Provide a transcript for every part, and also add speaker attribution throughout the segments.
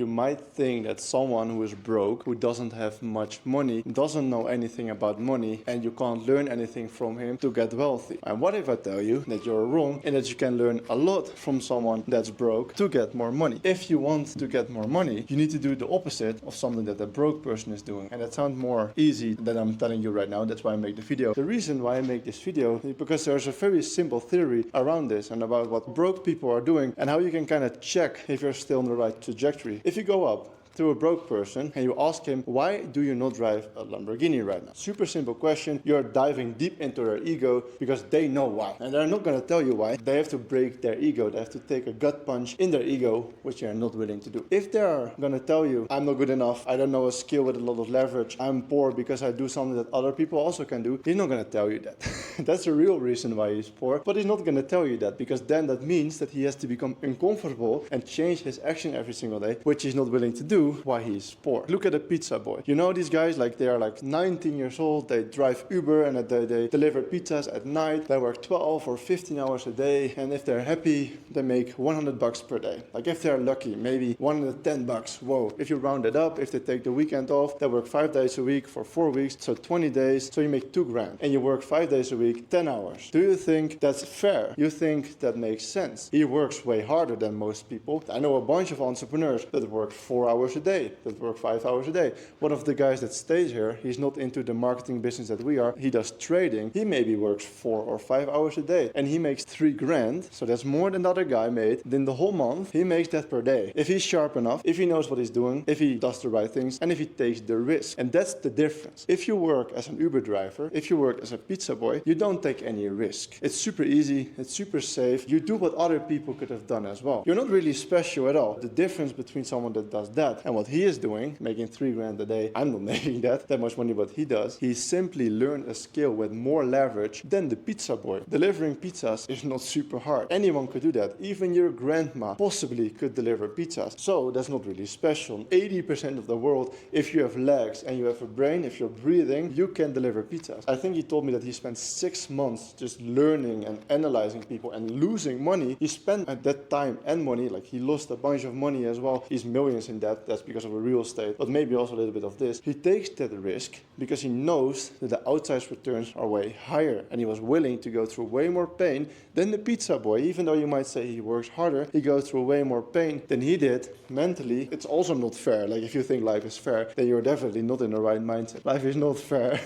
Speaker 1: You might think that someone who is broke, who doesn't have much money, doesn't know anything about money, and you can't learn anything from him to get wealthy. And what if I tell you that you're wrong and that you can learn a lot from someone that's broke to get more money? If you want to get more money, you need to do the opposite of something that a broke person is doing. And that sounds more easy than I'm telling you right now. That's why I make the video. The reason why I make this video is because there's a very simple theory around this and about what broke people are doing and how you can kind of check if you're still on the right trajectory. If you go up to a broke person and you ask him, why do you not drive a Lamborghini right now? Super simple question. You're diving deep into their ego because they know why. And they're not going to tell you why. They have to break their ego. They have to take a gut punch in their ego, which they're not willing to do. If they're going to tell you, I'm not good enough, I don't know a skill with a lot of leverage, I'm poor because I do something that other people also can do, he's not going to tell you that. That's the real reason why he's poor. But he's not going to tell you that because then that means that he has to become uncomfortable and change his action every single day, which he's not willing to do. Why he's poor. Look at a pizza boy. You know these guys, like they are like 19 years old, they drive Uber and they deliver pizzas at night, they work 12 or 15 hours a day, and if they're happy, they make $100 per day. Like if they're lucky, maybe $110. Whoa. If you round it up, if they take the weekend off, they work 5 days a week for 4 weeks, so 20 days, so you make $2,000. And you work 5 days a week, 10 hours. Do you think that's fair? You think that makes sense? He works way harder than most people. I know a bunch of entrepreneurs that work 4 hours a day, that work 5 hours a day. One of the guys that stays here, he's not into the marketing business that we are. He does trading. He maybe works 4 or 5 hours a day and he makes $3,000. So that's more than the other guy made. Then the whole month, he makes that per day. If he's sharp enough, if he knows what he's doing, if he does the right things, and if he takes the risk. And that's the difference. If you work as an Uber driver, if you work as a pizza boy, you don't take any risk. It's super easy. It's super safe. You do what other people could have done as well. You're not really special at all. The difference between someone that does that and what he is doing, making $3,000 a day, I'm not making that much money, but he does. He simply learned a skill with more leverage than the pizza boy. Delivering pizzas is not super hard. Anyone could do that. Even your grandma possibly could deliver pizzas. So that's not really special. 80% of the world, if you have legs and you have a brain, if you're breathing, you can deliver pizzas. I think he told me that he spent 6 months just learning and analyzing people and losing money. He spent at that time and money, like he lost a bunch of money as well. He's millions in debt. That's because of a real estate, but maybe also a little bit of this. He takes that risk because he knows that the outside returns are way higher, and he was willing to go through way more pain than the pizza boy. Even though you might say he works harder, he goes through way more pain than he did mentally. It's also not fair. Like if you think life is fair, then you're definitely not in the right mindset. Life is not fair,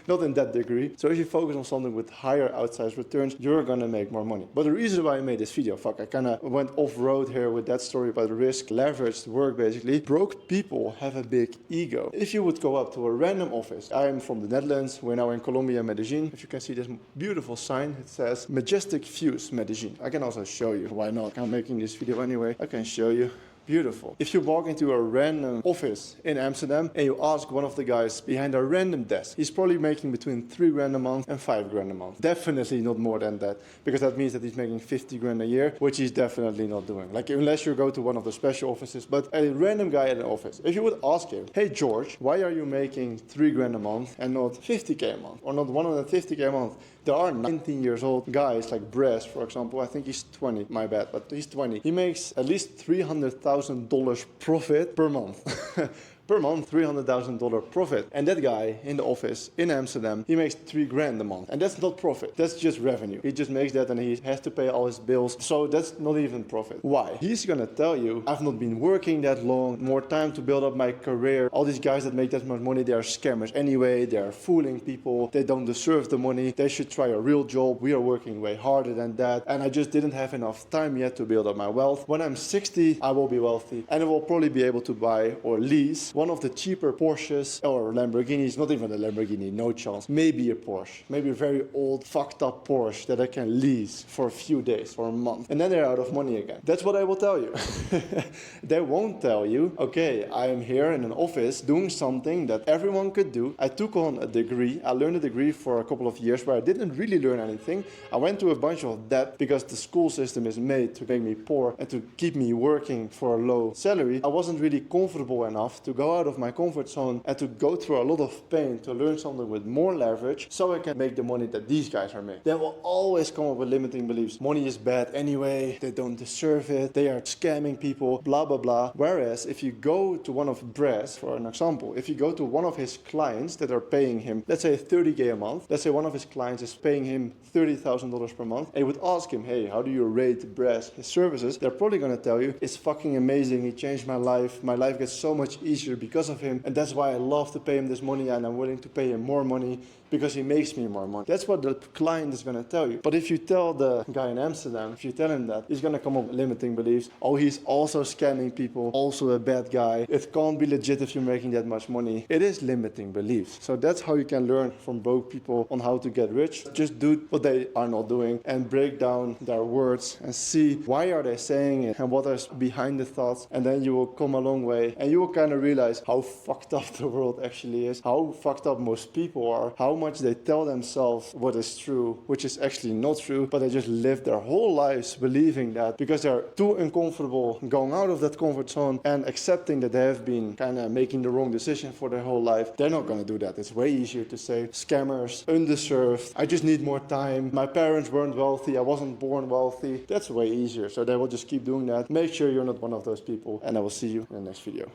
Speaker 1: not in that degree. So if you focus on something with higher outside returns, you're gonna make more money. But the reason why I made this video, I kind of went off-road here with that story about risk, leveraged work basically. Broke people have a big ego. If you would go up to a random office, I am from the Netherlands, we're now in Colombia, Medellin. If you can see this beautiful sign, it says Majestic Views, Medellin. I can also show you, why not? I'm making this video anyway, I can show you. Beautiful. If you walk into a random office in Amsterdam and you ask one of the guys behind a random desk, he's probably making between $3,000 a month and $5,000 a month. Definitely not more than that, because that means that he's making $50,000 a year, which he's definitely not doing. Like unless you go to one of the special offices, but a random guy at an office, if you would ask him, hey George, why are you making $3,000 a month and not $50K a month or not $150K a month? There are 19 years old guys like Brez, for example. I think he's 20, my bad, but he's 20. He makes at least $300,000 profit per month. Per month, $300,000 profit. And that guy in the office in Amsterdam, he makes $3,000 a month. And that's not profit. That's just revenue. He just makes that and he has to pay all his bills. So that's not even profit. Why? He's gonna tell you, I've not been working that long, more time to build up my career. All these guys that make that much money, they are scammers anyway. They are fooling people. They don't deserve the money. They should try a real job. We are working way harder than that. And I just didn't have enough time yet to build up my wealth. When I'm 60, I will be wealthy. And I will probably be able to buy or lease one of the cheaper Porsches or Lamborghinis, not even a Lamborghini, no chance. Maybe a Porsche, maybe a very old, fucked up Porsche that I can lease for a few days or a month. And then they're out of money again. That's what I will tell you. They won't tell you, okay, I am here in an office doing something that everyone could do. I took on a degree. I learned a degree for a couple of years where I didn't really learn anything. I went to a bunch of debt because the school system is made to make me poor and to keep me working for a low salary. I wasn't really comfortable enough to go go out of my comfort zone and to go through a lot of pain to learn something with more leverage so I can make the money that these guys are making. They will always come up with limiting beliefs. Money is bad anyway, they don't deserve it, they are scamming people, blah, blah, blah. Whereas if you go to one of Brez, for an example, if you go to one of his clients that are paying him, let's say 30K a month, let's say one of his clients is paying him $30,000 per month, and you would ask him, hey, how do you rate Brez, his services? They're probably gonna tell you, it's fucking amazing, he changed my life gets so much easier because of him, and that's why I love to pay him this money and I'm willing to pay him more money because he makes me more money. That's what the client is gonna tell you. But if you tell the guy in Amsterdam, if you tell him that, he's gonna come up with limiting beliefs. Oh, he's also scamming people, also a bad guy. It can't be legit if you're making that much money. It is limiting beliefs. So that's how you can learn from broke people on how to get rich. Just do what they are not doing and break down their words and see why are they saying it and what is behind the thoughts, and then you will come a long way and you will kind of realize how fucked up the world actually is, how fucked up most people are, how much they tell themselves what is true, which is actually not true, but they just live their whole lives believing that because they're too uncomfortable going out of that comfort zone and accepting that they have been kind of making the wrong decision for their whole life. They're not going to do that. It's way easier to say scammers, undeserved, I just need more time, my parents weren't wealthy, I wasn't born wealthy. That's way easier. So they will just keep doing that. Make sure you're not one of those people, and I will see you in the next video.